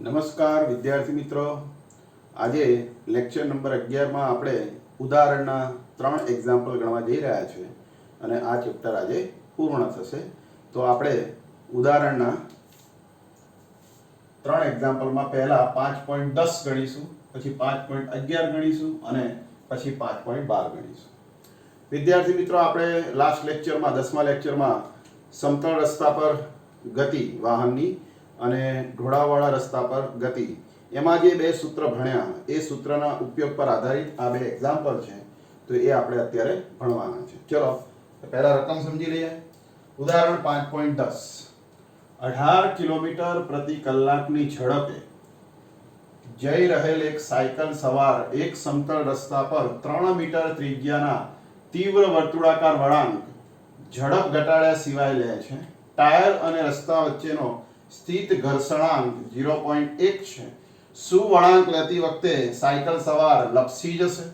નમસ્કાર વિદ્યાર્થી મિત્રો, આજે લેક્ચર નંબર 11માં આપણે ઉદાહરણના 3 એક્ઝામ્પલ ગણવા જઈ રહ્યા છીએ અને આ ચેપ્ટર આજે પૂર્ણ થશે. તો આપણે ઉદાહરણના 3 એક્ઝામ્પલમાં પહેલા 5.10 ગણીશું, પછી 5.11 ગણીશું અને પછી 5.12 ગણીશું. વિદ્યાર્થી મિત્રો, આપણે લાસ્ટ લેક્ચરમાં 10મા લેક્ચરમાં સમતળ રસ્તા પર ગતિ વાહનની અને ઢોળાવવાળા રસ્તા પર ગતિ એમાં જે બે સૂત્ર ભણ્યા એ સૂત્રના ઉપયોગ પર આધારિત આ બે એક્ઝામ્પલ છે. તો એ આપણે અત્યારે ભણવાના છે. ચલો પહેલા રકમ સમજી લઈએ. ઉદાહરણ 5.10. 18 કિલોમીટર પ્રતિ કલાકની ઝડપે જઈ રહેલ એક સાયકલ સવાર એક સમતળ રસ્તા પર 3 મીટર ત્રિજ્યાના તીવ્ર વર્તુળાકાર વળાંક ઝડપ ઘટાડ્યા સિવાય લે છે. ટાયર અને રસ્તા વચ્ચેનો સ્થિત ઘર્ષણાંક 0.1 છે. શું વળાંક લેતી વખતે સાયકલ સવાર લપસી જશે?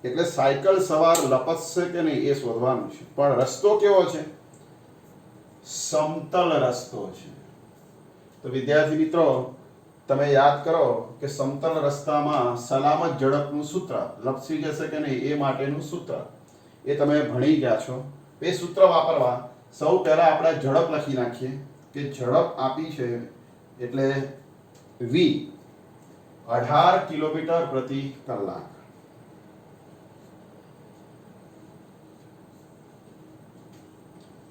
એટલે સાયકલ સવાર લપસશે કે નહીં એ શોધવાનું છે. પણ રસ્તો કેવો છે? સમતલ રસ્તો છે. તો વિદ્યાર્થી મિત્રો, તમે યાદ કરો કે સમતલ રસ્તામાં સલામત ઝડપનું સૂત્ર, લપસી જશે કે નહીં એ માટેનું સૂત્ર એ તમે ભણી ગયા છો. એ સૂત્ર વાપરવા સૌ પહેલા આપણે ઝડપ લખી નાખીએ કે ઝડપ આપી છે એટલે v 18 કિલોમીટર પ્રતિ કલાક.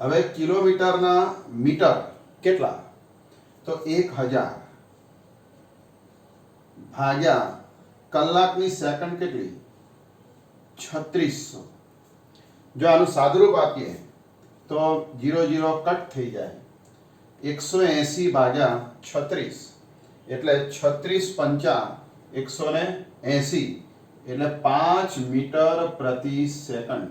હવે કિલોમીટરના મીટર કેટલા? તો 1000 ભાગ્યા કલાકની સેકન્ડ કેટલી? 3600. જો આનું સાદુરૂપ આપીએ તો 0 કટ થઈ જાય. 180 ભાગ્યા 36 એટલે 36 પંચા 180 એટલે 5 મીટર પ્રતિ સેકન્ડ.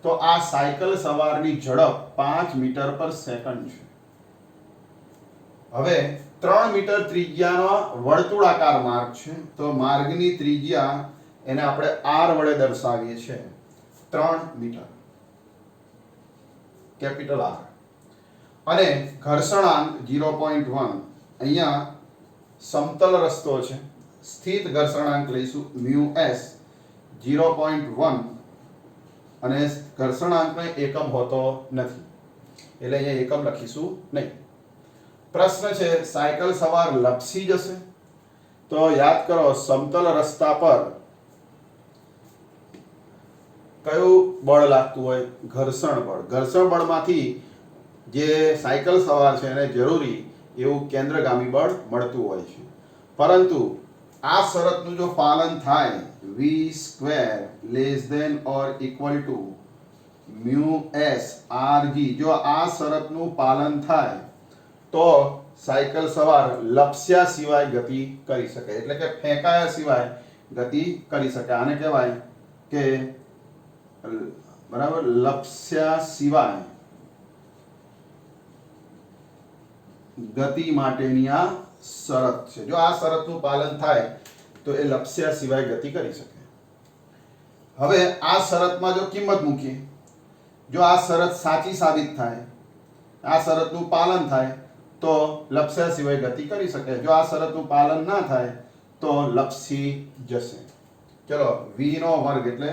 તો આ સાયકલ સવારની ઝડપ 5 મીટર પર સેકન્ડ છે. હવે 3 મીટર ત્રિજ્યાનો વર્તુળાકાર માર્ગ છે. તો માર્ગની ત્રિજ્યા એને આપણે r વડે દર્શાવીએ છીએ. 3 મીટર, કેપિટલ R. અને ઘર્ષણાંક 0.1. અહીંયા સમતલ રસ્તો છે, સ્થિત ઘર્ષણાંક લઈશું μs 0.1 અને ઘર્ષણાંકનો એકમ હોતો નથી એટલે અહીંયા એકમ લખીશું નહીં. પ્રશ્ન છે સાયકલ સવાર લપસી જશે? તો યાદ કરો, સમતલ રસ્તા પર કયું બળ લાગતું હોય? ઘર્ષણ બળ. ઘર્ષણ બળમાંથી જે સાયકલ સવાર છે એને જરૂરી એવું કેન્દ્રગામી બળ મળતું હોય છે. પરંતુ આ શરતનું જો પાલન થાય, v² ≤ μs rg, જો આ શરતનું પાલન થાય તો સાયકલ સવાર લપસ્યા સિવાય ગતિ કરી શકે, એટલે કે ફેંકાયા સિવાય ગતિ કરી શકે. આને કહેવાય કે બરાબર લપસ્યા સિવાય ગતિ માટેની આ શરત છે. જો આ શરતનું પાલન થાય તો એ લપસ્યા સિવાય ગતિ કરી શકે. હવે આ શરતમાં જો કિંમત મૂકીએ, જો આ શરત સાચી સાબિત થાય, આ શરતનું પાલન થાય તો લપસ્યા સિવાય ગતિ કરી શકે. જો આ શરતનું પાલન ના થાય તો લપસી જશે. ચલો v નો વર્ગ એટલે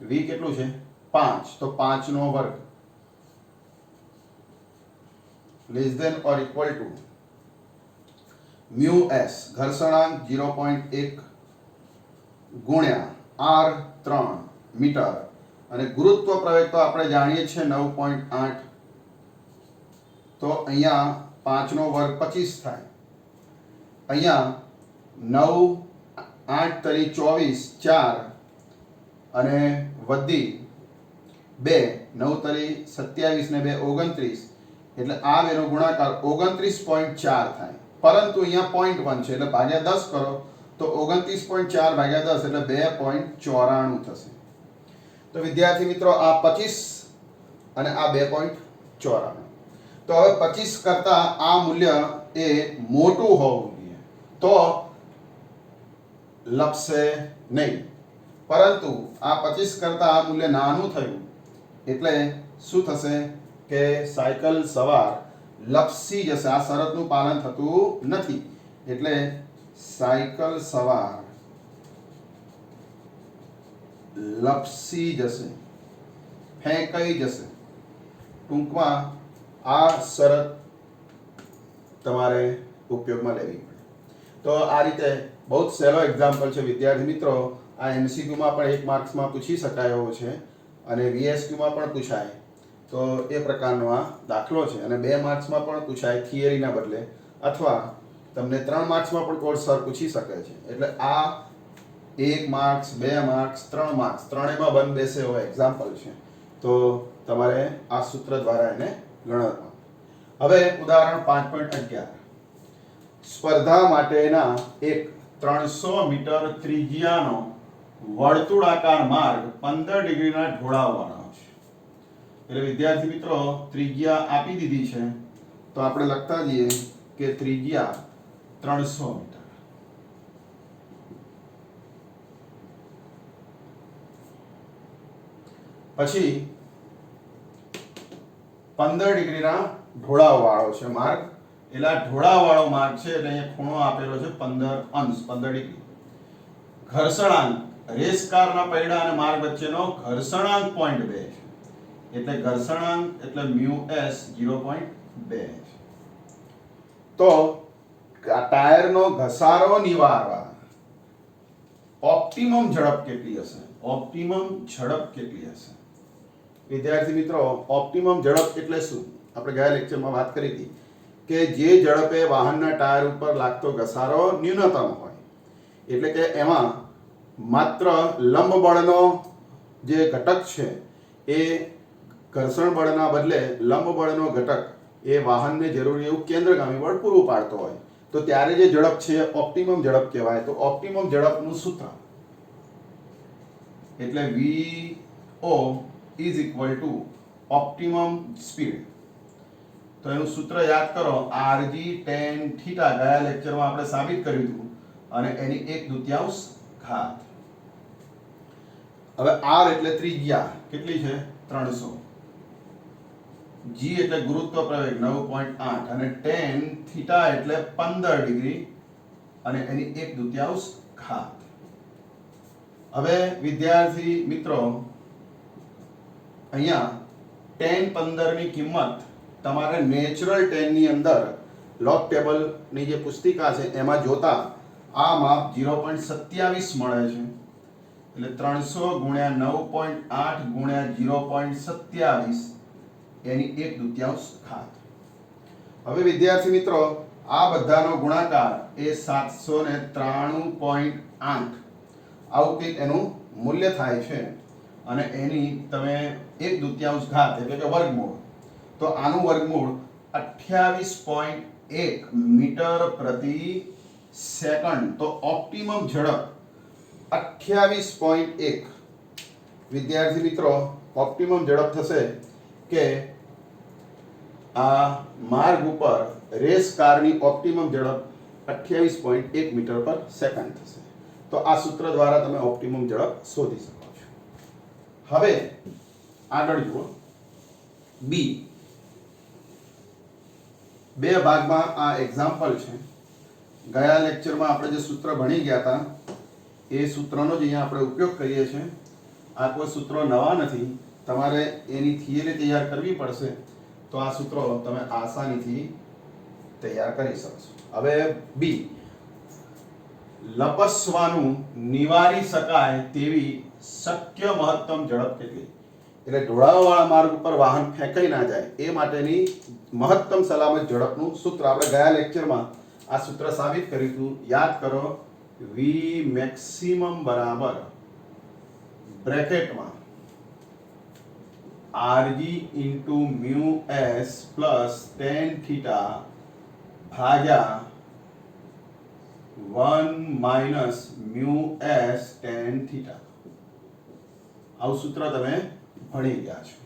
v કેટલું છે? 5. તો 5 નો વર્ગ ≤ μs ઘર્ષણાંક 0.1 ગુણ્યા r3 મીટર અને ગુરુત્વ પ્રવેગ તો આપણે જાણીએ છીએ 9.8. તો અહીંયા 5 નો વર્ગ 25 થાય. અહીંયા 9 8 તરી 24 4 અને વધી 2 9 તરી 27 ને 2 29 એટલે આ બેનો ગુણાકાર 29.4 થાય. પરંતુ અહીંયા 0.1 છે એટલે ભાગ્યા 10 કરો તો 29.4 ભાગ્યા 10 એટલે 2.94 થશે. તો વિદ્યાર્થી મિત્રો, આ 25 અને આ 2.94. તો હવે 25 કરતા આ મૂલ્ય એ મોટું હોવું જોઈએ તો લપસે નહીં. પરંતુ આ 25 કરતા આ મૂલ્ય નાનું થયું એટલે શું થશે કે સાયકલ સવાર લપસી જશે. આ શરતનું પાલન થતું નથી એટલે સાયકલ સવાર લપસી જશે, ફેંકાઈ જશે. ટૂંકમાં આ શરત તમારે ઉપયોગમાં લેવી પડે. તો આ રીતે બહુ જ સહેલો એક્ઝામ્પલ છે વિદ્યાર્થી મિત્રો. આ એમસીક્યુમાં પણ 1 માર્ક્સમાં પૂછી શકાય એવો છે અને વીએસક્યુમાં પણ પૂછાય. તો એ પ્રકારનો આ દાખલો છે અને 2 માર્ક્સમાં પણ પૂછાય થિયરીના બદલે, અથવા તમને 3 માર્ક્સમાં પણ કોઈ સર પૂછી શકે છે. એટલે આ 1 માર્ક્સ, 2 માર્ક્સ, 3 માર્ક્સ ત્રણેયમાં બંધ બેસે એવો એક્ઝામ્પલ છે. તો તમારે આ સૂત્ર દ્વારા એને ગણવાનું. હવે ઉદાહરણ 5.11 સ્પર્ધા માટેના એક 300 મીટર ત્રિજ્યાનો વર્તુળાકાર માર્ગ 15 ડિગ્રીના ઢોળાવવાળો છે. એટલે વિદ્યાર્થી મિત્રો ત્રિજ્યા આપી દીધી છે તો આપણે લખતા જઈએ કે ત્રિજ્યા 300 મીટર. પછી 15 ડિગ્રીના ઢોળાવવાળો છે માર્ગ. એટલે આ ઢોળાવવાળો માર્ગ છે એટલે અહીંયા ખૂણો આપેલો છે 15 અંશ, 15 ડિગ્રી. ઘર્ષણાંક રેસ કારના પૈડા અને માર્ગ વચ્ચેનો ઘર્ષણાંક 0.2 છે. એટલે ઘર્ષણાંક એટલે μs 0.2. તો આ ટાયરનો ઘસારો નિવારવા ઓપ્ટિમમ ઝડપ કેટલી હશે? ઓપ્ટિમમ ઝડપ કેટલી હશે? વિદ્યાર્થી મિત્રો ઓપ્ટિમમ ઝડપ એટલે શું? આપણે ગયા લેક્ચરમાં વાત કરી હતી કે જે ઝડપે વાહનના ટાયર ઉપર લાગતો ઘસારો ન્યૂનતમ હોય. એટલે કે એમાં માત્ર લંબ બળનો જે ઘટક છે એ ઘર્ષણ બળના બદલે લંબ બળનો ઘટક એ વાહનને જરૂરી એવું કેન્દ્રગામી બળ પૂરું પાડતો હોય તો ત્યારે જે ઝડપ છે ઓપ્ટિમમ ઝડપ કહેવાય. તો ઓપ્ટિમમ ઝડપનું સૂત્ર એટલે VO is equal to optimum speed. તો એનું સૂત્ર યાદ કરો rg tan θ. ગયા લેક્ચરમાં આપણે સાબિત કર્યું હતું અને એની 1/2 ઘાત. હવે r એટલે ત્રિજ્યા કેટલી છે? 300. g એટલે ગુરુત્વ પ્રવેગ 9.8 અને tan θ એટલે 15 ડિગ્રી અને એની 1/2 ઘાત. હવે વિદ્યાર્થી મિત્રો અહીંયા tan 15 ની કિંમત તમારે નેચરલ tan ની અંદર લોગ ટેબલ ની જે પુસ્તિકા છે એમાં જોતા આ માપ 0.27 મળે છે. એટલે 300 ગુણ્યા 9.8 ગુણ્યા 0.27 એની 1/2 ઘાત. હવે વિદ્યાર્થી મિત્રો આ બધાનો ગુણાકાર એ 793.8 આવું કંઈક એનું મૂલ્ય થાય છે અને એની તમે 1/2 ઘાત એટલે કે વર્ગમૂળ. તો આનું વર્ગમૂળ 28.1 મીટર પ્રતિ સેકન્ડ. તો ઓપ્ટિમમ ઝડપ 28.1. વિદ્યાર્થી મિત્રો ઓપ્ટિમમ ઝડપ થશે કે આ માર્ગ ઉપર રેસ કારની ઓપ્ટિમમ ઝડપ 28.1 મીટર પર સેકન્ડ થશે. તો આ સૂત્ર દ્વારા તમે ઓપ્ટિમમ ઝડપ શોધી શકો છો. હવે આગળ જુઓ બી. 2 ભાગમાં આ એક્ઝામ્પલ છે. ગયા લેક્ચરમાં આપણે જે સૂત્ર ભણી ગયા હતા એ સૂત્રનો જ અહીંયા આપણે ઉપયોગ કરીએ છીએ. આ કોઈ સૂત્રો નવા નથી, તમારે એની થિયરી તૈયાર કરવી પડશે તો આ સૂત્રો તમે આસાનીથી તૈયાર કરી શકશો. હવે બી લપસવાનું નિવારી શકાય તેવી શક્ય મહત્તમ ઝડપ કેટલી? એટલે ઢોળાવવાળા માર્ગ ઉપર વાહન ફેંકાઈ ના જાય એ માટેની મહત્તમ સલામત ઝડપનું સૂત્ર આપણે ગયા લેક્ચરમાં આ સૂત્ર સાબિત કર્યું હતું. યાદ કરો v મેક્સિમમ બરાબર બ્રેકેટમાં rg into μs plus tan theta ભાગ્યા 1 minus μs tan theta. આવું સૂત્ર તમે ભણી ગયા છો.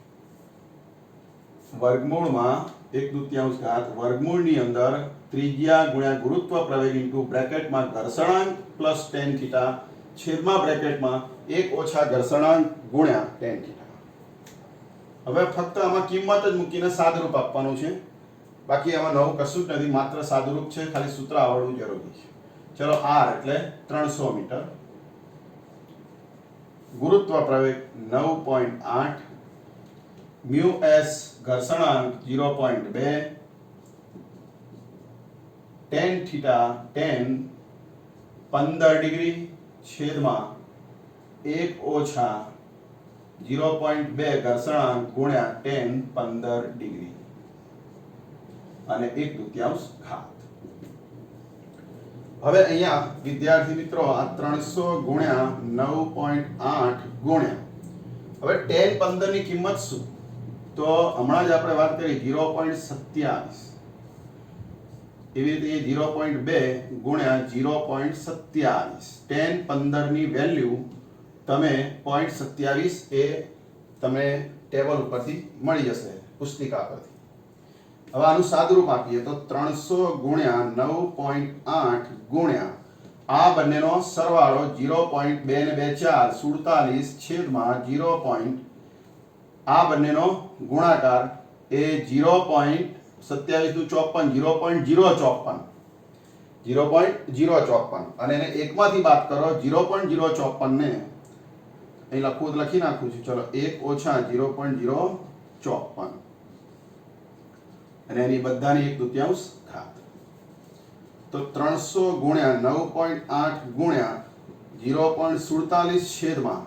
વર્ગમૂળમાં 1/2 ઘાત વર્ગમૂળની અંદર ત્રિજ્યા ગુણ્યા ગુરુત્વ પ્રવેગ ઇન્ટુ બ્રેકેટમાં ઘર્ષણાંક પ્લસ tan થીટા છેદમાં બ્રેકેટમાં 1 ઓછા ઘર્ષણાંક ગુણ્યા tan થીટા. હવે ફક્ત આમાં કિંમત જ મૂકીને સાદરૂપ આપવાનું છે. બાકી આમાં નવું કશું જ નથી, માત્ર સાદુરૂપ છે, ખાલી સૂત્ર આવડવું જરૂરી છે. ચલો r એટલે 300 મીટર, ગુરુત્વ પ્રવેગ 9.8, mu s ઘર્ષણાંક 0.2, tan theta tan 15 degree છેદમાં 1 ઓછા 0.2 ઘર્ષણાંક ગુણ્યા tan 15 ડિગ્રી અને 1/2 ઘાત. હવે અહીંયા વિદ્યાર્થી મિત્રો આ 300 ગુણ્યા 9.8 ગુણ્યા, હવે tan 15 ની કિંમત શું? તો હમણાં જ આપણે વાત કરી 0.27, એવી રીતે 0.2 ગુણ્યા 0.27, tan 15 ની વેલ્યુ તમે 0.27 એ તમે ટેબલ ઉપરથી મળી જશે, પુસ્તિકા પરથી. હવે આનું સાદુરૂપ આપીએ તો 300 ગુણ્યા 9.8 ગુણ્યા આ બંનેનો સરવાળો 0.2 ને 2 4, 47 છેદમાં 0. આ બંનેનો ગુણાકાર એ 0.27 નું 54, 0.054 અને એને એકમાંથી બાદ કરો 0.054 ને અહીં લખી નાખું છું. ચલો 1 ઓછા 0.054 અને એની બધાની 1/2 ઘાત. તો 300 ગુણ્યા 9.8 ગુણ્યા 0.47 છેદમાં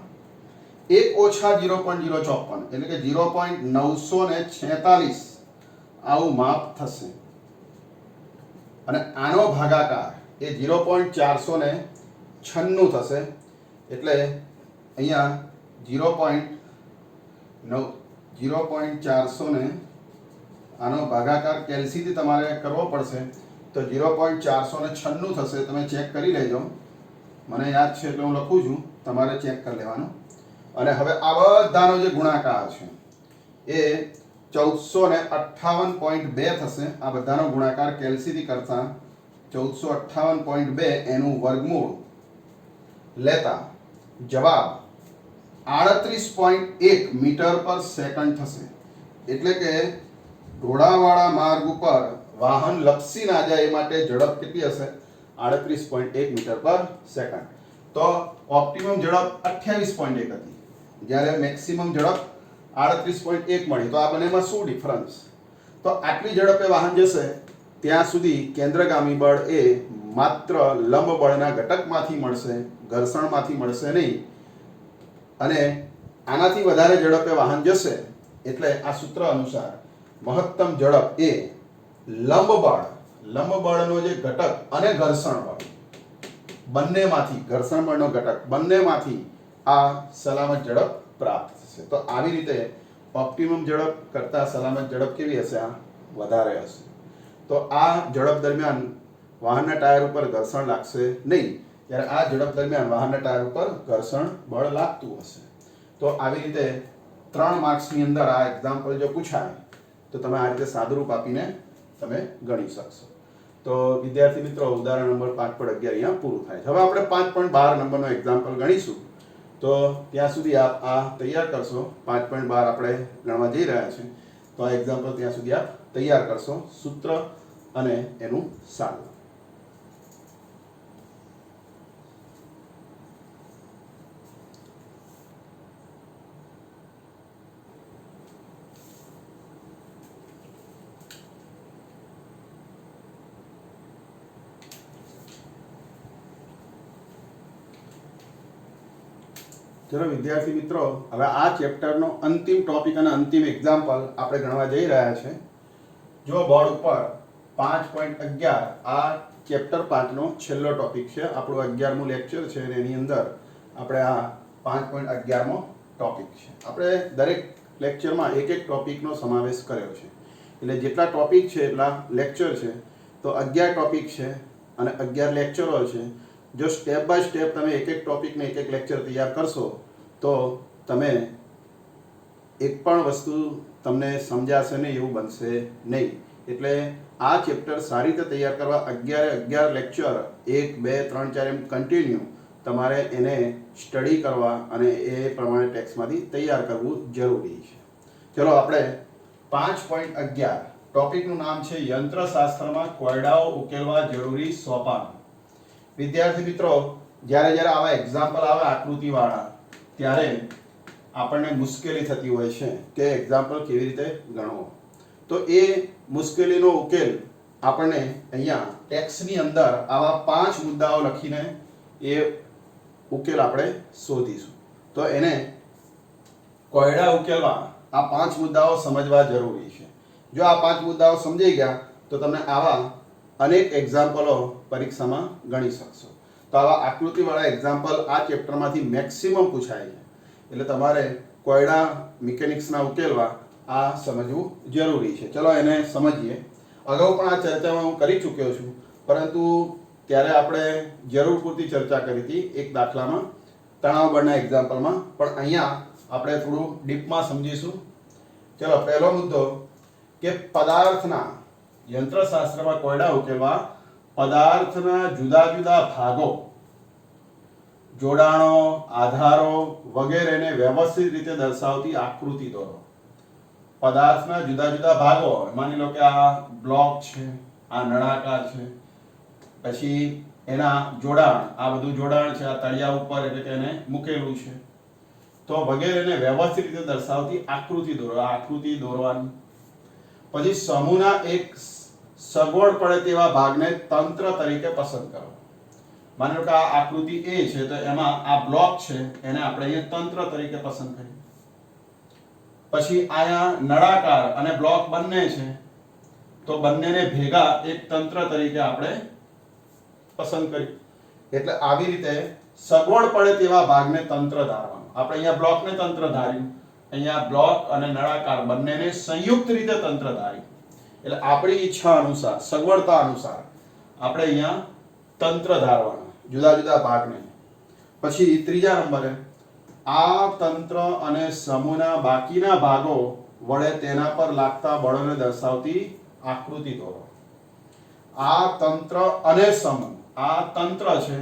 1 ઓછા 0.054 એટલે કે 0.946 આવું માપ થશે. અને આનો ભાગાકાર એ 0.496 થશે. એટલે અહીંયા 0.400 આનો ભાગાકાર કેલ્સીથી તમારે કરવો પડશે તો 0.496 થશે. તમે ચેક કરી લેજો, મને યાદ છે એટલે હું લખું છું, તમારે ચેક કરી લેવાનું. અને હવે આ બધાનો જે ગુણાકાર છે એ 1458.2 થશે. આ બધાનો ગુણાકાર કેલ્સીથી કરતા 1458.2 એનું વર્ગમૂળ લેતા જવાબ 38.1 મીટર પર સેકન્ડ થશે. એટલે કે ઢોળાવાળા માર્ગ ઉપર વાહન લપસી ના જાય એ માટે ઝડપ કેટલી હશે? 38.1 મીટર પર સેકન્ડ. તો ઓપ્ટિમમ ઝડપ 28.1 હતી, જ્યારે મેક્સિમમ ઝડપ 38.1 મળી. તો આ બંનેમાં શું ડિફરન્સ? તો આટલી ઝડપે વાહન જશે ત્યાં સુધી કેન્દ્રગામી બળ એ માત્ર લંબ બળના ઘટકમાંથી મળશે, ઘર્ષણમાંથી મળશે નહીં. અને આનાથી વધારે ઝડપે વાહન જશે એટલે આ સૂત્ર અનુસાર મહત્તમ ઝડપ એ લંબ બળનો જે ઘટક અને ઘર્ષણ બળ બંનેમાંથી, ઘર્ષણ બળનો ઘટક બંનેમાંથી આ સલામત ઝડપ પ્રાપ્ત થશે. તો આવી રીતે ઓપ્ટિમમ ઝડપ કરતા સલામત ઝડપ કેવી હશે? આ વધારે હશે. તો આ ઝડપ દરમિયાન વાહનના ટાયર ઉપર ઘર્ષણ લાગશે નહીં, જ્યારે આ ઝડપ દરમિયાન વાહનના ટાયર ઉપર ઘર્ષણ બળ લાગતું હશે. તો આવી રીતે 3 માર્ક્સની અંદર આ એક્ઝામ્પલ જો પૂછાય તો તમે આ રીતે સાદુરૂપ આપીને તમે ગણી શકશો. તો વિદ્યાર્થી મિત્રો, ઉદાહરણ નંબર 5.11 અહીંયા પૂરું થાય છે. હવે આપણે 5.12 નંબરનો એક્ઝામ્પલ ગણીશું. તો ત્યાં સુધી આપ આ તૈયાર કરશો. 5.12 આપણે ગણવા જઈ રહ્યા છીએ. તો આ એક્ઝામ્પલ ત્યાં સુધી આપ તૈયાર કરશો, સૂત્ર અને એનું સાદું. ચલો વિદ્યાર્થી મિત્રો, હવે આ ચેપ્ટરનો અંતિમ ટોપિક અને અંતિમ એક્ઝામ્પલ આપણે ગણવા જઈ રહ્યા છે. જો બોર્ડ ઉપર 5.11 આ ચેપ્ટર 5 નો છેલ્લો ટોપિક છે, આપણું 11મું લેક્ચર છે અને એની અંદર આપણે આ 5.11મો ટોપિક છે. આપણે દરેક લેક્ચરમાં એક ટોપિકનો સમાવેશ કર્યો છે. એટલે જેટલા ટોપિક છે એટલા લેક્ચર છે. તો 11 ટોપિક છે અને 11 લેક્ચરો છે. જો સ્ટેપ બાય સ્ટેપ તમે એક ટોપિકને એક લેક્ચર તૈયાર કરશો તો તમે એક પણ વસ્તુ તમને સમજાશે નહીં એવું બનશે નહીં. એટલે આ ચેપ્ટર સારી રીતે તૈયાર કરવા 11 લેક્ચર 1 2 3 4 એમ કન્ટિન્યુ તમારે એને સ્ટડી કરવા અને એ પ્રમાણે ટેક્સ્ટમાંથી તૈયાર કરવું જરૂરી છે. ચલો આપણે 5.11 ટોપિકનું નામ છે યંત્રશાસ્ત્રમાં કોયડાઓ ઉકેલવા જરૂરી સોપાન. વિદ્યાર્થી મિત્રો, જ્યારે જ્યારે આવા એક્ઝામ્પલ આવે આકૃતિવાળા, ત્યારે આપણને મુશ્કેલી થતી હોય છે કે એક્ઝામ્પલ કેવી રીતે ગણવો. તો એ મુશ્કેલીનો ઉકેલ આપણને અહીંયા ટેક્સ્ટની અંદર આવા 5 મુદ્દાઓ લખીને એ ઉકેલ આપણે શોધીશું. તો એને કોયડા ઉકેલવા આ 5 મુદ્દાઓ સમજવા જરૂરી છે. જો આ 5 મુદ્દાઓ સમજાઈ ગયા તો તમે આવા અનેક એક્ઝામ્પલો પરીક્ષામાં ગણી શકશો. તો આવા આકૃતિવાળા એક્ઝામ્પલ આ ચેપ્ટરમાંથી મેક્સિમમ પૂછાય છે. એટલે તમારે કોયડા મિકેનિક્સના ઉકેલવા આ સમજવું જરૂરી છે. ચલો એને સમજીએ. અગાઉ પણ આ ચર્ચામાં હું કરી ચૂક્યો છું, પરંતુ ત્યારે આપણે જરૂર પૂરતી ચર્ચા કરી હતી એક દાખલામાં, તણાવ બળના એક્ઝામ્પલમાં. પણ અહીંયા આપણે થોડું ડીપમાં સમજીશું. ચલો, પહેલો મુદ્દો કે પદાર્થના યંત્રશાસ્ત્રમાં કોયડા ઉકેલવા પદાર્થના જુદા જુદા ભાગો, જોડાણો, આધારો વગેરેને વ્યવસ્થિત રીતે દર્શાવતી આકૃતિ દોરો. પદાર્થના જુદા જુદા ભાગો, માની લો કે આ બ્લોક છે, આ નળાકાર છે, પછી એના જોડાણ, આ બધું જોડાણ છે, આ તળિયા ઉપર એટલે કે એને મૂકેલું છે, તો વગેરેને વ્યવસ્થિત રીતે દર્શાવતી આકૃતિ દોરો. આ આકૃતિ દોરવાની. પછી સમૂહના એક સગવડ પડે તેવા ભાગને તંત્ર તરીકે પસંદ કરો. માની લો કે આ આકૃતિ A છે, તો એમાં આ બ્લોક છે, એને આપણે અહીંયા તંત્ર તરીકે પસંદ કરીએ. પછી આયા નળાકાર અને બ્લોક બંને છે, તો બંનેને ભેગા એક તંત્ર તરીકે આપણે પસંદ કરી. એટલે આવી રીતે સગવડ પડે તેવા ભાગને તંત્ર ધારવાનું. આપણે અહીંયા બ્લોકને તંત્ર ધાર્યું, અહીંયા બ્લોક અને નળાકાર બંનેને સંયુક્ત રીતે તંત્ર ધાર્યું. એટલે આપણી ઈચ્છા અનુસાર, સગવડતા અનુસાર આપણે અહીંયા તંત્ર ધારવાના જુદા જુદા ભાગને. પછી ત્રીજા નંબરે આ તંત્ર અને સમૂહના બાકીના ભાગો વડે તેના પર લાગતા બળોને દર્શાવતી આકૃતિ દોરો. આ તંત્ર અને સમૂહ, આ તંત્ર છે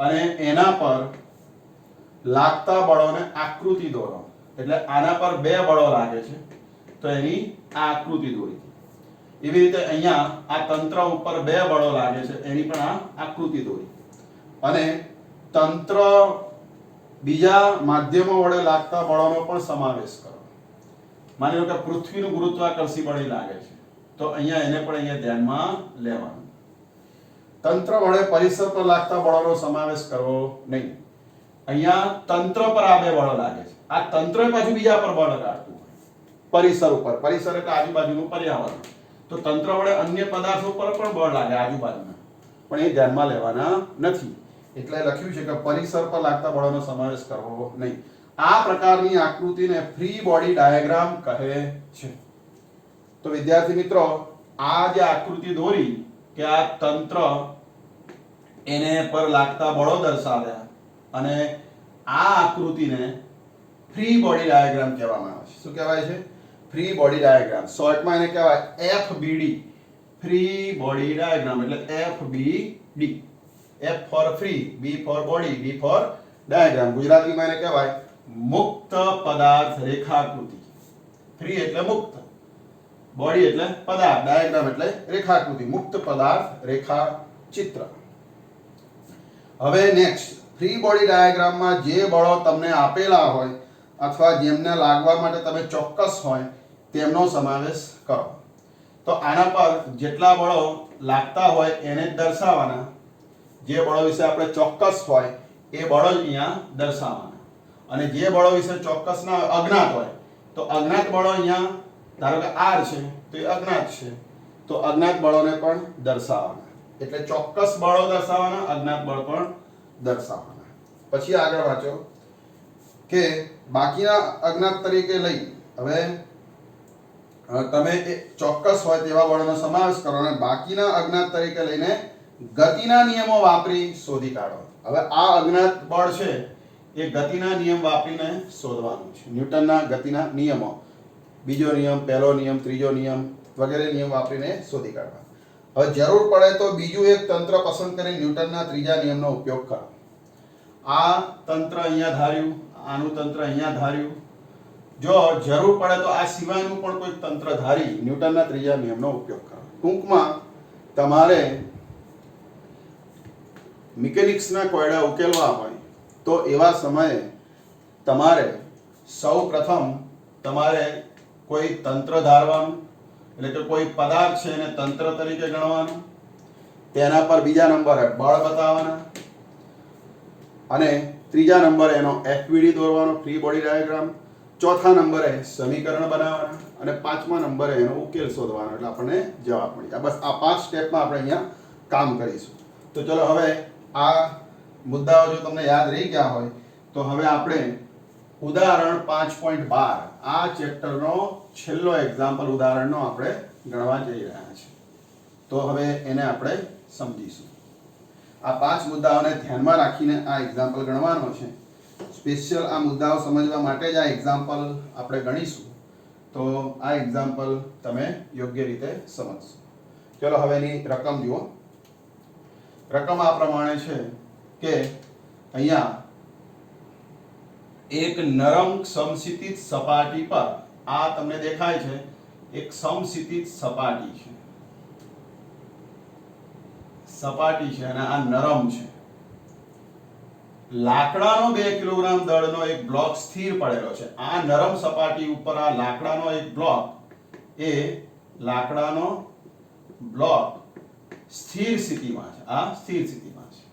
અને એના પર લાગતા બળોને આકૃતિ દોરો. એટલે આના પર 2 બળો લાગે છે, તો એની આ આકૃતિ દોરી. એવી રીતે અહીંયા આ તંત્ર ઉપર 2 બળો લાગે છે, એની પણ આ આકૃતિ દોરી. અને તંત્ર બીજા માધ્યમો વડે લાગતા બળોનો પણ સમાવેશ કરો. માની લો કે પૃથ્વીનું ગુરુત્વાકર્ષી બળ લાગે છે, તો અહીંયા એને પણ અહીંયા ધ્યાનમાં લેવાનું. તંત્ર વડે પરિસર પર લાગતા બળોનો સમાવેશ કરવો નહીં. અહીંયા તંત્ર પર આ 2 બળો લાગે છે, આ તંત્ર પાછું બીજા પર બળ લાગતું હોય, પરિસર ઉપર. પરિસર એટલે આજુબાજુનું પર્યાવરણ. તો તંત્ર વડે અન્ય પદાર્થો પર પણ બળ લાગે આજુબાજુના, પણ એ ધ્યાનમાં લેવાના નથી. એટલે લખ્યું છે કે પરિસર પર લાગતા બળોનો સમાવેશ કરવો નહીં. આ પ્રકારની આકૃતિને ફ્રી બોડી ડાયાગ્રામ કહે છે. તો વિદ્યાર્થી મિત્રો, આ જે આકૃતિ દોરી કે આ તંત્ર એને પર લાગતા બળો દર્શાવ્યા, અને આ આકૃતિને ફ્રી બોડી ડાયાગ્રામ કહેવામાં આવે છે. શું કહેવાય છે? Free body diagram. શોર્ટમાં એને કહેવાય FBD, ફ્રી બોડી ડાયાગ્રામ. એટલે FBD. F for free, B for body, D for diagram. ગુજરાતીમાં એને કહેવાય મુક્ત પદાર્થ રેખાકૃતિ. ફ્રી એટલે મુક્ત, બોડી એટલે પદાર્થ, ડાયાગ્રામ એટલે રેખાકૃતિ, મુક્ત પદાર્થ રેખા ચિત્ર. હવે નેક્સ્ટ, ફ્રી બોડી ડાયાગ્રામમાં જે બળો તમને આપેલા હોય અથવા જેમને લાગવા માટે તમે ચોક્કસ હોય તેમનો સમાવેશ કરો. તો આના પર જેટલા બળો લાગતા હોય એને દર્શાવવાના. જે બળો વિશે આપણે ચોક્કસ હોય એ બળો અહીંયા દર્શાવવાના. અને જે બળો વિશે ચોક્કસ ના હોય, અજ્ઞાત હોય, તો અજ્ઞાત બળો અહીંયા, ધારો કે R છે તો એ અજ્ઞાત છે, તો અજ્ઞાત બળોને પણ દર્શાવવાના. એટલે ચોક્કસ બળો દર્શાવવાના, અજ્ઞાત બળ પણ દર્શાવવાના. પછી આગળ વાંચો કે બાકીના અજ્ઞાત તરીકે લઈ, હવે તમે ચોક્કસ હોય તેવા બળોનો સમાવેશ કરો અને બાકીના અજ્ઞાત તરીકે લઈને ગતિના નિયમો વાપરી શોધી કાઢો. હવે આ અજ્ઞાત બળ છે એ ગતિના નિયમ વાપરીને શોધવાનું છે. ન્યૂટનના ગતિના નિયમો, બીજો નિયમ, પહેલો નિયમ, ત્રીજો નિયમ વગેરે નિયમ વાપરીને શોધી કાઢવા. હવે જરૂર પડે તો બીજું એક તંત્ર પસંદ કરી ન્યૂટનના ત્રીજા નિયમનો ઉપયોગ કરો. આ તંત્ર અહીંયા ધાર્યું, આનું તંત્ર અહીંયા ધાર્યું, જો જરૂર પડે તો આ સિવાયનું પણ કોઈ તંત્ર ધારી ન્યૂટનના ત્રીજા નિયમનો ઉપયોગ કરો. ટૂંકમાં તમારે મિકેનિક્સના કોયડા ઉકેલવા હોય તો એવા સમયે તમારે સૌ પ્રથમ તમારે કોઈ તંત્ર ધારવાનું, એટલે કે કોઈ પદાર્થ છે એને તંત્ર તરીકે ગણવાનું, તેના પર બીજા નંબરે બળ બતાવવાના, અને ત્રીજા નંબરે એનો એફવીડી દોરવાનો, ફ્રી બોડી ડાયાગ્રામ, ચોથા નંબરે સમીકરણ બનાવવાના, અને પાંચમા નંબરે એનો ઉકેલ શોધવાનો, એટલે આપણને જવાબ મળી જાય. બસ આ 5 સ્ટેપમાં આપણે અહીંયા કામ કરીશું. તો ચલો હવે આ મુદ્દાઓ જો તમને યાદ રહી ગયા હોય તો હવે આપણે ઉદાહરણ 5.12 આ ચેપ્ટરનો છેલ્લો એક્ઝામ્પલ ઉદાહરણનો આપણે ગણવા જઈ રહ્યા છીએ. તો હવે એને આપણે સમજીશું. આ 5 મુદ્દાઓને ધ્યાનમાં રાખીને આ એક્ઝામ્પલ ગણવાનો છે. સ્પેશિયલ આ મુદ્દાઓ સમજવા માટે જ આ એક્ઝામ્પલ આપણે ગણીશું. તો આ એક્ઝામ્પલ તમે યોગ્ય રીતે સમજશો. ચલો હવે એની રકમ જુઓ. રકમ આ પ્રમાણે છે કે અહીંયા એક નરમ સમશીતિત સપાટી પર, આ તમને દેખાય છે એક સમશીતિત સપાટી છે, અને આ નરમ છે. લાકડાનો 2 કિલોગ્રામ દળનો એક બ્લોક સ્થિર પડેલો છે. આ નરમ સપાટી ઉપર આ લાકડાનો એક બ્લોક, એ લાકડાનો બ્લોક સ્થિર સ્થિતિમાં છે. આ સ્થિર સ્થિતિમાં છે.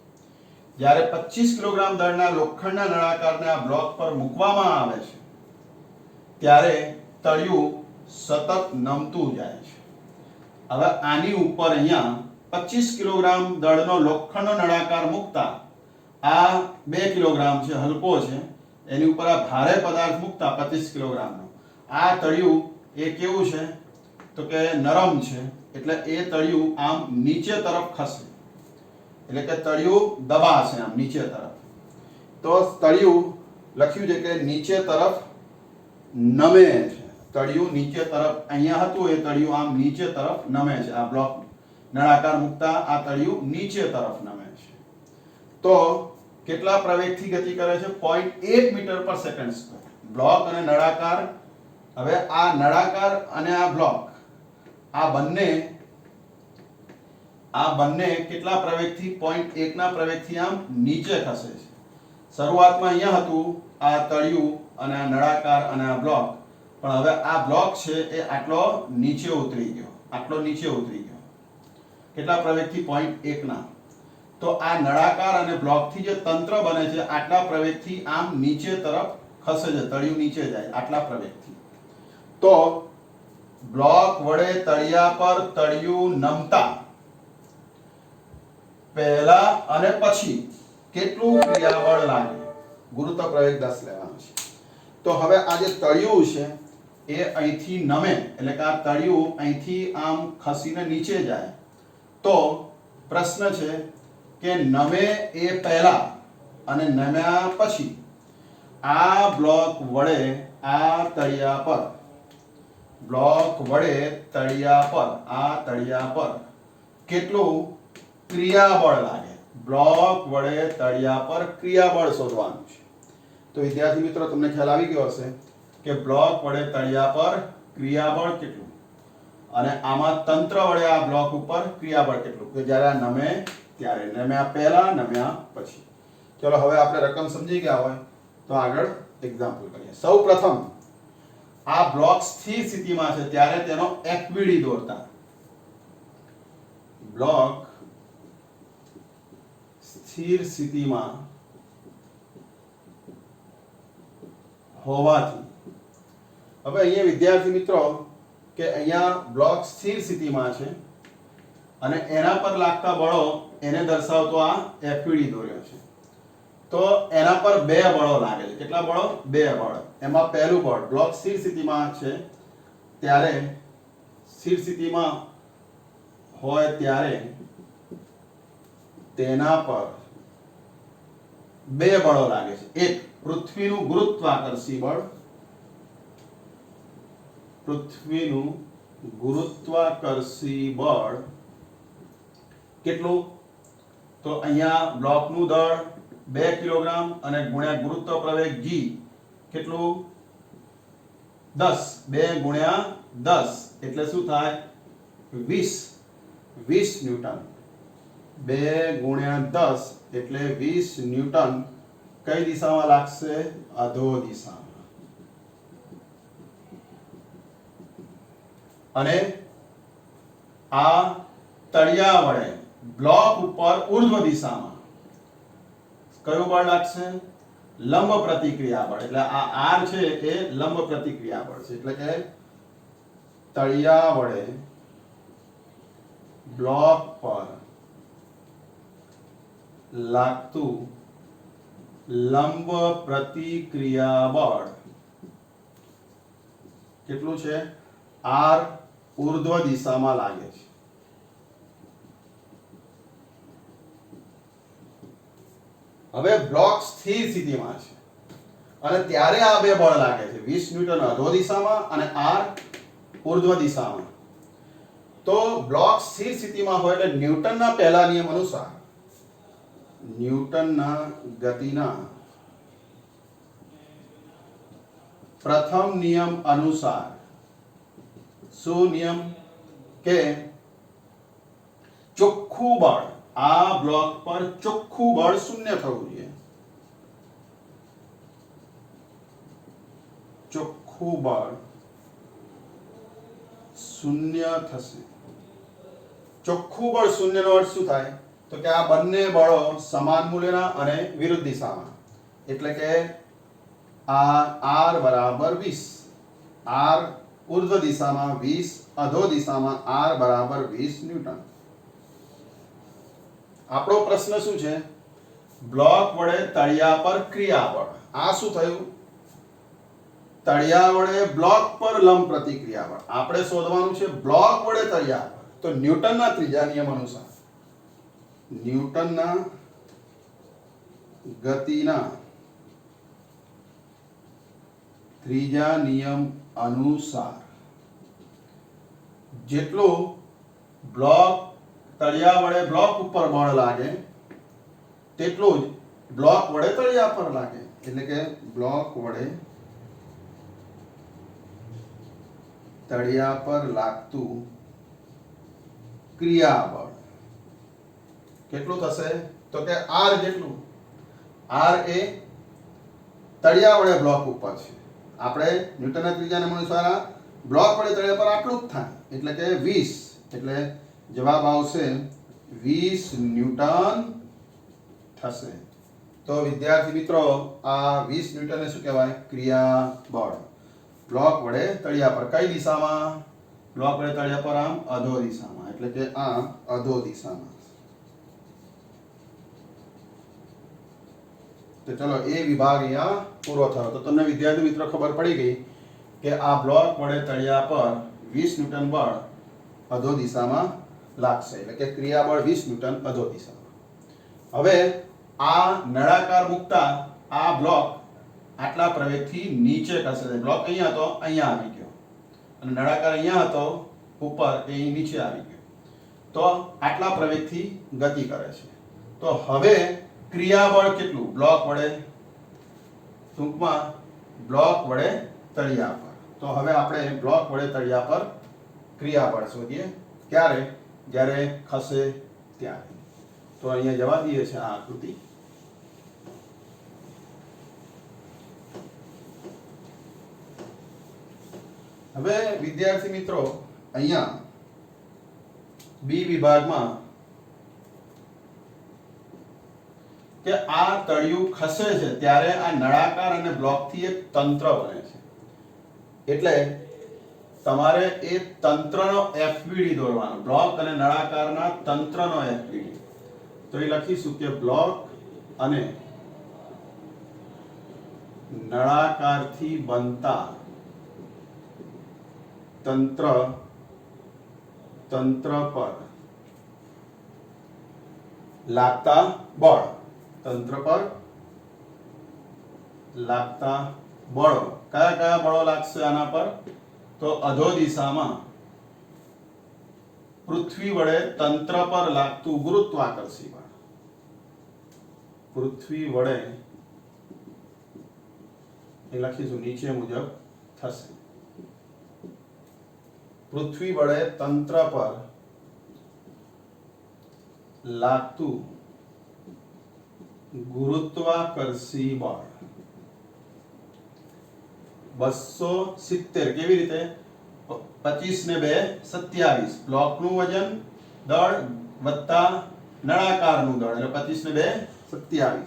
જ્યારે 25 કિલોગ્રામ દળના લોખંડના નળાકારને આ બ્લોક પર મૂકવામાં આવે છે ત્યારે તળિયું સતત નમતું જાય છે. હવે આની ઉપર અહીંયા 25 કિલોગ્રામ દળનો લોખંડનો નળાકાર મૂકતા આ 2 કિલોગ્રામ છે, હલકો છે, એની ઉપર આ ભારે પદાર્થ મૂકતા 25 કિલોગ્રામનો આ તળિયું એ કેવું છે તો કે નરમ છે, એટલે એ તળિયું આમ નીચે તરફ ખસે, એટલે કે તળિયું દબાશે આમ નીચે તરફ. તો તળિયું લખ્યું છે કે નીચે તરફ નમે છે. તળિયું નીચે તરફ અહીંયા હતું એ તળિયું આમ નીચે તરફ નમે છે. આ બ્લોક નળાકાર મૂકતા આ તળિયું નીચે તરફ નમે છે. તો કેટલા પ્રવેગથી ગતિ કરે છે? 0.1 મીટર પર સેકન્ડ સ્ક્વેર. બ્લોક અને નળાકાર, હવે આ નળાકાર અને આ બ્લોક આ બંને કેટલા પ્રવેગથી? 0.1 ના પ્રવેગથી આમ નીચે ખસે છે. શરૂઆતમાં અહીંયા હતું આ તળિયું અને આ નળાકાર અને આ બ્લોક, પણ હવે આ બ્લોક છે એ આટલો નીચે ઉતરી ગયો, કેટલા પ્રવેગથી? 0.1 ના. તો આ નળાકાર અને બ્લોકથી જે તંત્ર બને છે આટલા પ્રવેગથી આમ નીચે તરફ ખસે છે, તળિયું નીચે જાય આટલા પ્રવેગથી. તો બ્લોક વડે તળિયા પર તળિયું નમતા પહેલા અને પછી કેટલું ક્રિયાબળ લાગે? ગુરુત્વ પ્રવેગ 10 લેવાનો છે. તો હવે આ જે તળિયું છે એ અહીંથી નમે, એટલે કે આ તળિયું અહીંથી આમ ખસીને નીચે જાય. તો પ્રશ્ન છે કે નમે એ પહેલા અને નમ્યા પછી આ બ્લોક વડે આ તળિયા પર કેટલું ક્રિયાબળ લાગે? બ્લોક વડે તળિયા પર ક્રિયાબળ શોધવાનું છે. તો વિદ્યાર્થી મિત્રો તમને ખ્યાલ આવી ગયો હશે કે બ્લોક વડે તળિયા પર ક્રિયાબળ કેટલું, અને આમાં તંત્ર વડે આ બ્લોક ઉપર ક્રિયાબળ કેટલું, કે જ્યારે આ નમે ત્યારે, નમ્યા પહેલા, નમ્યા પછી. ચલો હવે આપણે રકમ સમજી ગયા હોય તો આગળ એક્ઝામ્પલ કરીએ. સૌ પ્રથમ આ બ્લોક સ્થિર સ્થિતિમાં છે ત્યારે તેનો એફવીડી દોરતા. બ્લોક સ્થિર સ્થિતિમાં હોવાથી, હવે અહીંયા વિદ્યાર્થી મિત્રો કે અહીંયા બ્લોક સ્થિર સ્થિતિમાં છે અને એના પર લાગતા બળો એને દર્શાવતો આ એફવીડી દોર્યો છે. તો એના પર 2 બળો લાગે છે. કેટલા બળો? 2 બળ. એમાં પહેલું બળ, બ્લોક સ્થિર સ્થિતિમાં છે ત્યારે, સ્થિર સ્થિતિમાં હોય ત્યારે તેના પર 2 બળો લાગે છે. એક પૃથ્વીનું ગુરુત્વાકર્ષી બળ, કેટલું? તો અહીંયા બ્લોકનું દળ 2 કિલોગ્રામ અને ગુણ્યા ગુરુત્વ પ્રવેગ g કેટલું? 10 2 ગુણ્યા 10 એટલે શું થાય 20 ન્યૂટન 2 ગુણ્યા 10 એટલે 20 ન્યૂટન કઈ દિશામાં લાગશે અધો દિશામાં અને આ તળિયા વડે બ્લોક ઉપર ઉર્ધ્વ દિશામાં કયું બળ લાગશે લંબ પ્રતિક્રિયા બળ એટલે આ r છે એ લંબ પ્રતિક્રિયા બળ છે એટલે કે તળિયા વડે બ્લોક પર લાગતું લંબ પ્રતિક્રિયા બળ કેટલું છે r ઉર્ધ્વ દિશામાં લાગે છે હવે બ્લોક સ્થિર સ્થિતિમાં છે અને ત્યારે આ બે બળ લાગે છે 20 ન્યૂટન અધો દિશામાં અને r ઉર્ધ્વ દિશામાં તો બ્લોક સ્થિર સ્થિતિમાં હોય એટલે ન્યૂટનના પહેલા નિયમ અનુસાર ન્યૂટનના ગતિના પ્રથમ નિયમ અનુસાર શું નિયમ કે ચોખ્ખું બળ આ બ્લોક પર ચોખ્ખું બળ શૂન્ય થવું જોઈએ ચોખ્ખું બળ શૂન્ય થશે ચોખ્ખું બળ શૂન્યનો અર્થ શું થાય તો કે આ બંને બળો સમાન મૂલ્યના અને વિરુદ્ધ દિશામાં એટલે કે આ r બરાબર 20 r ઉર્ધ્વ દિશામાં 20 અધો દિશામાં r બરાબર 20 ન્યૂટન આપણો પ્રશ્ન શું છે બ્લોક વડે તળિયા પર ક્રિયા બળ આ શું થયું તળિયા વડે બ્લોક પર લંબ પ્રતિક્રિયા બળ આપણે શોધવાનું છે બ્લોક વડે તળિયા પર તો ન્યૂટનના ત્રીજા નિયમ અનુસાર ન્યૂટનના ગતિના ત્રીજા નિયમ અનુસાર જેટલો બ્લોક તળિયા વડે બ્લોક ઉપર બળ લાગે તેટલું જ બ્લોક વડે તળિયા પર લાગે એટલે કે બ્લોક વડે તળિયા પર લાગતું ક્રિયાબળ કેટલું થશે તો કે r જેટલું r એ તળિયા વડે બ્લોક ઉપર છે આપણે ન્યૂટનના ત્રીજા નિયમ અનુસાર બ્લોક વડે તળિયા પર આટલું જ થાય એટલે કે 20 એટલે જવાબ આવશે 20 ન્યૂટન થશે તો વિદ્યાર્થી મિત્રો આ 20 ન્યૂટનને શું કહેવાય ક્રિયાબળ બ્લોક વડે તળિયા પર કઈ દિશામાં બ્લોક વડે તળિયા પર આમ અધો દિશામાં એટલે કે આમ અધો દિશામાં તો ચલો એ વિભાગ અહીંયા પૂરો થયો તો તમને વિદ્યાર્થી મિત્રો ખબર પડી ગઈ કે આ બ્લોક વડે તળિયા પર 20 ન્યૂટન બળ અધો દિશામાં લાગશે એટલે કે ક્રિયાબળ 20 ન્યૂટન અધો દિશામાં હવે આ નળાકાર મુકતા આ બ્લોક આટલા પ્રવેગથી નીચે ખસે બ્લોક અહીંયા હતો અહીંયા આવી ગયો અને નળાકાર અહીંયા હતો ઉપર એ નીચે આવી ગયો તો આટલા પ્રવેગથી ગતિ કરે છે તો હવે ક્રિયાબળ કેટલું બ્લોક વડે ટૂંકમાં બ્લોક વડે તળિયા પર તો હવે આપણે બ્લોક વડે તળિયા પર ક્રિયાબળ શોધીએ ક્યારે જ્યારે ખસે ત્યારે તો અહીંયા જવા દઈએ છે આ આકૃતિ હવે વિદ્યાર્થી મિત્રો અહીંયા બી વિભાગમાં કે આ તળિયું ખસે છે ત્યારે આ નળાકાર અને બ્લોકથી એક તંત્ર બને છે એટલે તમારે એ તંત્રનો એફવીડી દોરવાનો બ્લોક અને નળાકારના તંત્રનો એફવીડી તો એ લખીશું કે બ્લોક અને નળાકારથી બનતા તંત્ર પર લાગતા બળ તંત્ર પર લાગતા બળો કયા કયા બળો લાગશે આના પર તો અધો દિશામાં પૃથ્વી વડે તંત્ર પર લાગતું ગુરુત્વાકર્ષી બળ પૃથ્વી વડે એ લખીશું નીચે મુજબ થશે પૃથ્વી વડે તંત્ર પર લાગતું ગુરુત્વાકર્ષી બળ 270 કેવી રીતે 25 ને 2 27 બ્લોકનું વજન દળ વત્તા નળાકારનું દળ એટલે 25 ને 2 27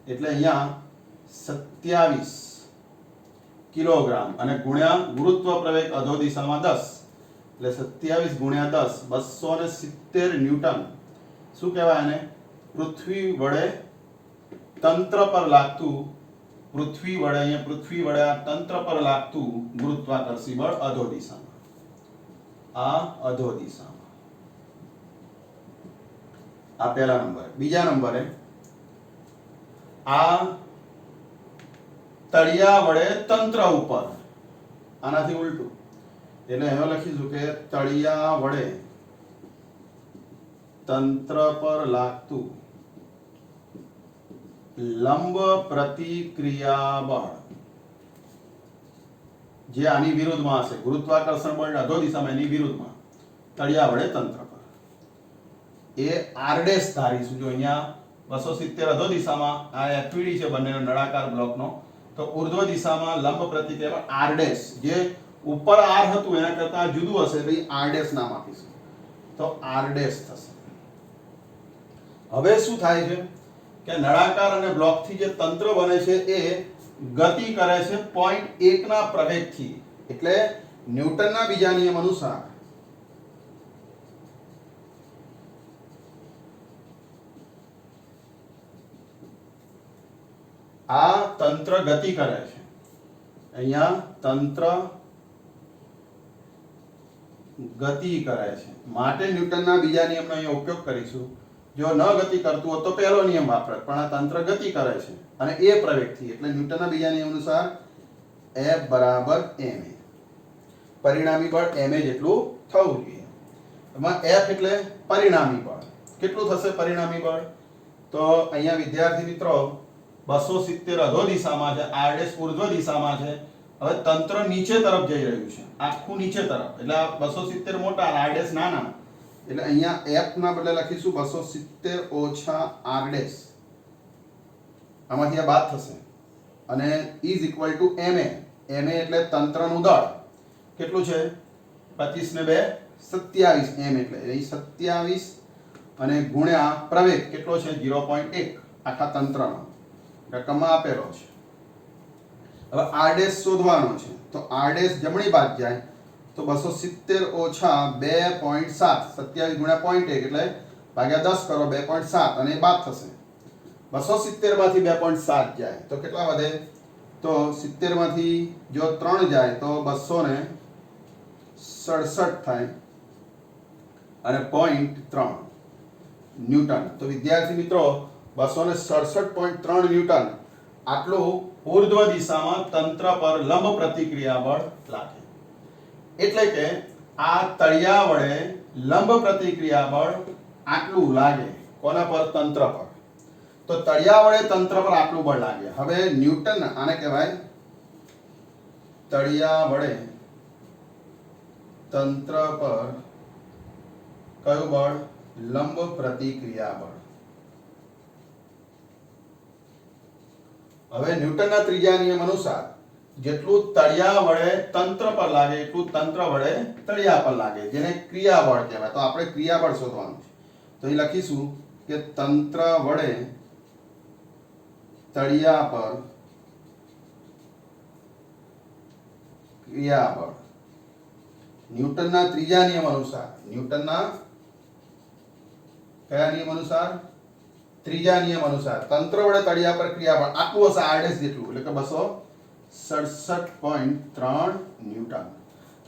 એટલે અહીંયા 27 કિલોગ્રામ અને ગુણ્યા ગુરુત્વ પ્રવેગ અધો દિશામાં 10 એટલે 27 ગુણ્યા 10 270 ન્યૂટન શું કહેવાય આને પૃથ્વી વડે તંત્ર પર લાગતું પૃથ્વી વડે અહીંયા પૃથ્વી વડે આ તંત્ર પર લાગતું ગુરુત્વાકર્ષી બળ અધો દિશામાં આ અધો દિશામાં આ પહેલા નંબર બીજા નંબરે આ તળિયા વડે તંત્ર ઉપર આનાથી ઉલટું એટલે હવે લખીશું કે તળિયા વડે તંત્ર પર લાગતું લંબ પ્રતિક્રિયા બળ જે આની વિરુદ્ધમાં હશે ગુરુત્વાકર્ષણ બળ અધો દિશામાં એની વિરુદ્ધમાં તળિયા વડે તંત્ર પર એ r ડેશ ધારીશું જો અહીંયા 270 અધો દિશામાં આ એફવીડી છે બંનેનો નળાકાર બ્લોકનો તો ઉર્ધ્વ દિશામાં લંબ પ્રતિક્રિયા પર r ડેશ જે ઉપર r હતું એના કરતા જુદું હશે એટલે r ડેશ નામ આપીશું તો r ડેશ થશે હવે શું થાય છે કે નળાકાર અને બ્લોકથી જે તંત્ર બને છે એ ગતિ કરે છે 0.1 ના પ્રવેગથી એટલે ન્યૂટનના બીજા નિયમ અનુસાર આ તંત્ર ગતિ કરે છે અહીંયા તંત્ર ગતિ કરે છે માટે ન્યૂટનના બીજા નિયમનો અહીંયા ઉપયોગ કરીશું જો ન ગતિ કરતું હોય તો પહેલો નિયમ વાપરે પણ આ તંત્ર ગતિ કરે છે અને એ પ્રવેગથી એટલે ન્યૂટનના બીજા નિયમ અનુસાર F બરાબર ma પરિણામી બળ ma જેટલું થવું જોઈએ એમાં F એટલે પરિણામી બળ કેટલું થશે પરિણામી બળ તો અહીંયા વિદ્યાર્થી મિત્રો 270 અધો દિશામાં છે r ડેશ ઉર્ધ્વ દિશામાં છે હવે તંત્ર નીચે તરફ જઈ રહ્યું છે આખું નીચે તરફ એટલે આ 270 મોટા અને r ડેશ નાના એટલે અહીંયા f ના બદલે લખીશું 270 ઓછા r ડેશ આમાંથી આ બાદ થશે અને is equal to ma ma એટલે તંત્રનું દળ કેટલું છે 25 ને 2 27 m એટલે અહીં 27 અને ગુણ્યા પ્રવેગ કેટલો છે 0.1 આખા તંત્રનો રકમમાં આપેલો છે હવે r ડેશ શોધવાનો છે તો r ડેશ જમણી બાજુ જાય તો 270 ઓછા 2.7 27 ગુણ્યા 0.1 એટલે ભાગ્યા 10 કરો 2.7 અને એ બાદ થશે 270 માંથી 2.7 જાય તો કેટલા વધે તો 70 માંથી જો 3 જાય તો 267 થાય અને 0.3 ન્યૂટન તો વિદ્યાર્થી મિત્રો 267.3 ન્યૂટન આટલું ઉર્ધ્વ દિશામાં તંત્ર પર લંબ પ્રતિક્રિયા બળ લાગે એટલે કે આ તળિયા વડે લંબ પ્રતિક્રિયા બળ આટલું લાગે કોના પર તંત્ર પર તો તળિયા વડે તંત્ર પર આટલું બળ લાગે હવે ન્યૂટન આને કહેવાય તળિયા વડે તંત્ર પર કયું બળ લંબ પ્રતિક્રિયા બળ હવે ન્યૂટનના ત્રીજા નિયમ અનુસાર જેટલું તળિયા વડે તંત્ર પર લાગે એટલું તંત્ર વડે તળિયા પર લાગે જેને ક્રિયાબળ કહેવાય તો આપણે ક્રિયાબળ શોધવાનું છે તો અહીં લખીશું કે તંત્ર વડે તળિયા પર ક્રિયાબળ ન્યૂટનના ત્રીજા નિયમ અનુસાર ન્યૂટનના કયા નિયમ અનુસાર ત્રીજા નિયમ અનુસાર તંત્ર વડે તળિયા પર ક્રિયાબળ આટલું હશે r ડેશ જેટલું એટલે કે 267.3 ન્યૂટન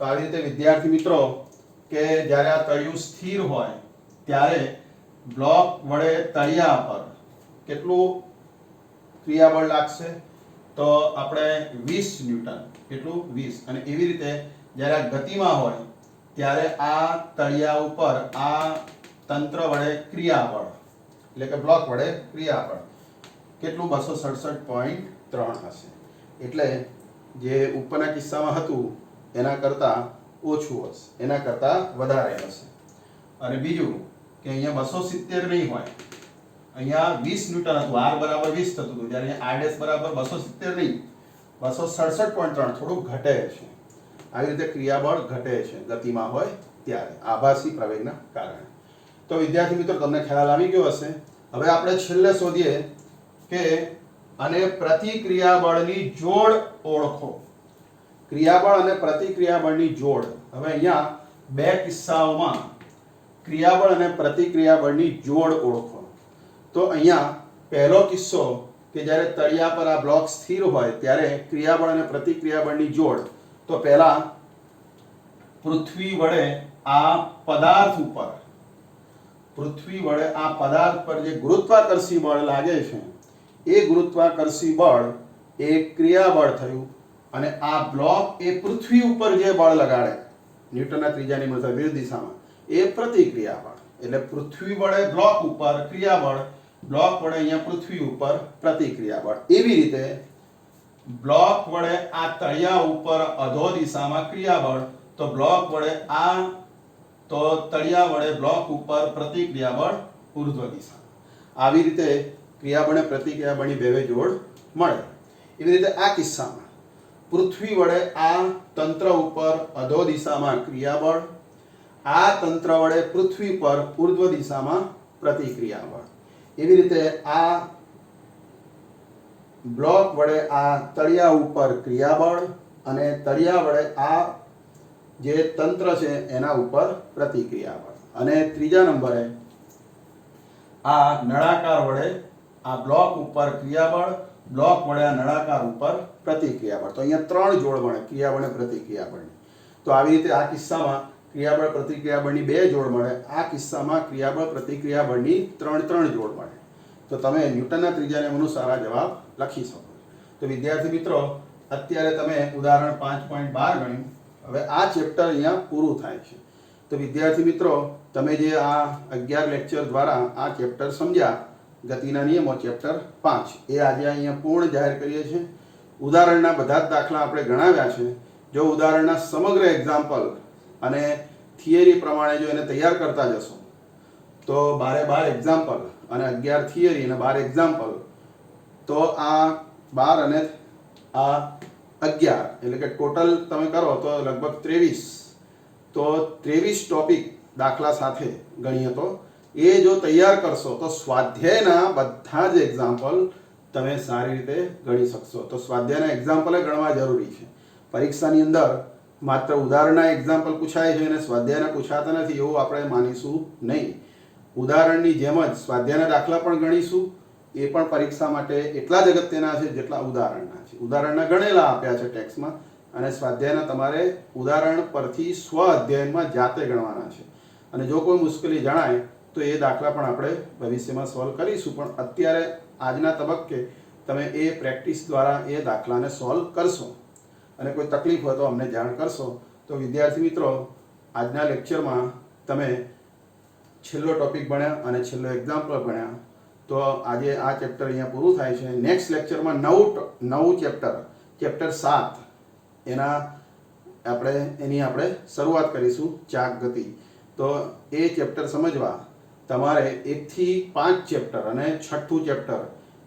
તો આવી રીતે વિદ્યાર્થી મિત્રો કે જ્યારે આ તળિયું સ્થિર હોય ત્યારે બ્લોક વડે તળિયા પર કેટલું ક્રિયાબળ લાગશે તો આપણે 20 ન્યૂટન કેટલું 20 અને એવી રીતે જ્યારે આ ગતિમાં હોય ત્યારે આ તળિયા ઉપર આ તંત્ર વડે ક્રિયાબળ એટલે કે બ્લોક વડે ક્રિયાબળ કેટલું 267.3 હશે એટલે જે ઉપરના કિસ્સામાં હતું એના કરતા ઓછું હશે, એના કરતાં વધારે હશે. અને બીજું કે અહીંયા 270 નહીં હોય, અહીંયા 20 ન્યૂટન હતું, r બરાબર 20 થતું હતું, જ્યારે અહીંયા r બરાબર 270 નહીં 267.3 થોડું ઘટે છે. આવી રીતે ક્રિયાબળ ઘટે છે ગતિમાં હોય ત્યારે આભાસી પ્રવેગના કારણે. તો વિદ્યાર્થી મિત્રો તમને ખ્યાલ આવી ગયો હશે. હવે આપણે છેલ્લે શોધીએ કે અને પ્રતિક્રિયાબળની જોડ ઓળખો. ક્રિયાબળ અને પ્રતિક્રિયાબળની જોડ. હવે અહીંયા બે કિસ્સાઓમાં ક્રિયાબળ અને પ્રતિક્રિયાબળની જોડ ઓળખો. તો અહીંયા પહેલો કિસ્સો કે જ્યારે તળિયા પર આ બ્લોક સ્થિર હોય ત્યારે ક્રિયાબળ અને પ્રતિક્રિયાબળની જોડ. તો પહેલા પૃથ્વી વડે આ પદાર્થ પર જે ગુરુત્વાકર્ષી બળ લાગે છે એ ગુરુત્વાકર્ષી બળ એ ક્રિયાબળ થયું. અને આ બ્લોક એ પૃથ્વી ઉપર જે બળ લગાડે ન્યૂટનના ત્રીજા નિયમ અનુસાર વિરુદ્ધ દિશામાં એ પ્રતિક્રિયાબળ. એટલે પૃથ્વી વડે બ્લોક ઉપર ક્રિયાબળ, બ્લોક વડે અહીંયા પૃથ્વી ઉપર પ્રતિક્રિયાબળ. એવી રીતે બ્લોક વડે આ તળિયા ઉપર અધો દિશામાં ક્રિયાબળ, તો બ્લોક વડે તળિયા વડે બ્લોક ઉપર પ્રતિક્રિયાબળ ઉર્ધ્વ દિશા. આવી રીતે ક્રિયાબળ અને પ્રતિક્રિયાબળની બે જોડ મળે. એવી રીતે આ કિસ્સામાં પૃથ્વી વડે આ તંત્ર ઉપર અધો દિશામાં ક્રિયાબળ, આ તંત્ર વડે પૃથ્વી પર ઉર્ધ્વ દિશામાં પ્રતિક્રિયાબળ. એવી રીતે આ બ્લોક વડે આ તળિયા ઉપર ક્રિયાબળ અને તળિયા વડે આ જે તંત્ર છે એના ઉપર પ્રતિક્રિયાબળ. અને ત્રીજા નંબરે આ નળાકાર વડે આ બ્લોક ઉપર ક્રિયાબળ, બ્લોક વડે આ નળાકાર ઉપર પ્રતિક્રિયાબળ. તો અહીંયા ત્રણ જોડ મળે ક્રિયાબળ અને પ્રતિક્રિયાબળની. તો આવી રીતે આ કિસ્સામાં ક્રિયાબળ પ્રતિક્રિયાબળની બે જોડ મળે, આ કિસ્સામાં ક્રિયાબળ પ્રતિક્રિયાબળની ત્રણ જોડ મળે. તો તમે ન્યૂટનના ત્રીજા નિયમ અનુસાર આ જવાબ લખી શકો. તો વિદ્યાર્થી મિત્રો અત્યારે તમે ઉદાહરણ 5.12 ગણ્યું. હવે આ ચેપ્ટર અહીંયા પૂરું થાય છે. તો વિદ્યાર્થી મિત્રો તમે જે આ 11 લેક્ચર દ્વારા આ ચેપ્ટર સમજ્યા, ગતિના નિયમો ચેપ્ટર 5, એ આજે અહીંયા પૂર્ણ જાહેર કરીએ છીએ. ઉદાહરણના બધા જ દાખલા આપણે ગણાવ્યા છે. જો ઉદાહરણના સમગ્ર એક્ઝામ્પલ અને થિયરી પ્રમાણે જો એને તૈયાર કરતા જશો તો 12 એક્ઝામ્પલ અને 11 થિયરી અને 12 એક્ઝામ્પલ, તો આ 12 અને આ 11 એટલે કે ટોટલ તમે કરો તો લગભગ 23. તો 23 ટોપિક દાખલા સાથે ગણીએ તો એ જો તૈયાર કરશો તો સ્વાધ્યાયના બધા જ એક્ઝામ્પલ તમે સારી રીતે ગણી શકશો. તો સ્વાધ્યાયના એક્ઝામ્પલ ગણવા જરૂરી છે. પરીક્ષાની અંદર માત્ર ઉદાહરણના એક્ઝામ્પલ પૂછાય છે અને સ્વાધ્યાયના પૂછાતા નથી એવું આપણે માનીશું નહીં. ઉદાહરણની જેમ જ સ્વાધ્યાયના દાખલા પણ ગણીશું. એ પણ પરીક્ષા માટે એટલા જ અગત્યના છે જેટલા ઉદાહરણના છે. ઉદાહરણના ગણેલા આપ્યા છે ટેક્સ્ટમાં, અને સ્વાધ્યાયના તમારે ઉદાહરણ પરથી સ્વ અધ્યયનમાં જાતે ગણવાના છે. અને જો કોઈ મુશ્કેલી જણાય તો એ દાખલા પણ આપણે ભવિષ્યમાં સોલ્વ કરીશું. પણ અત્યારે આજના તબક્કે તમે એ પ્રેક્ટિસ દ્વારા એ દાખલાને સોલ્વ કરશો. અને કોઈ તકલીફ હોય તો અમને જાણ કરશો. તો વિદ્યાર્થી મિત્રો આજના લેક્ચરમાં તમે છેલ્લો ટોપિક ભણ્યા અને છેલ્લો એક્ઝામ્પલ ભણ્યા. તો આજે આ ચેપ્ટર અહીંયા પૂરું થાય છે. નેક્સ્ટ લેક્ચરમાં નવું ચેપ્ટર 7 એની આપણે શરૂઆત કરીશું, ચાક ગતિ. તો એ ચેપ્ટર સમજવા તમારે 1 થી 5 ચેપ્ટર અને છઠ્ઠું ચેપ્ટર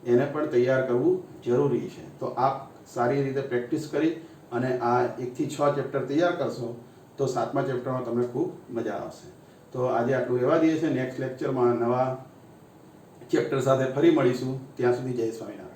એને પણ તૈયાર કરવું જરૂરી છે. તો આપ સારી રીતે પ્રેક્ટિસ કરી અને આ 1 થી 6 ચેપ્ટર તૈયાર કરશો તો 7મા ચેપ્ટરમાં તમને ખૂબ મજા આવશે. તો આજે આટલું રહેવા દઈએ છીએ. નેક્સ્ટ લેક્ચરમાં નવા ચેપ્ટર સાથે ફરી મળીશું. ત્યાં સુધી જય સ્વામિનારાયણ.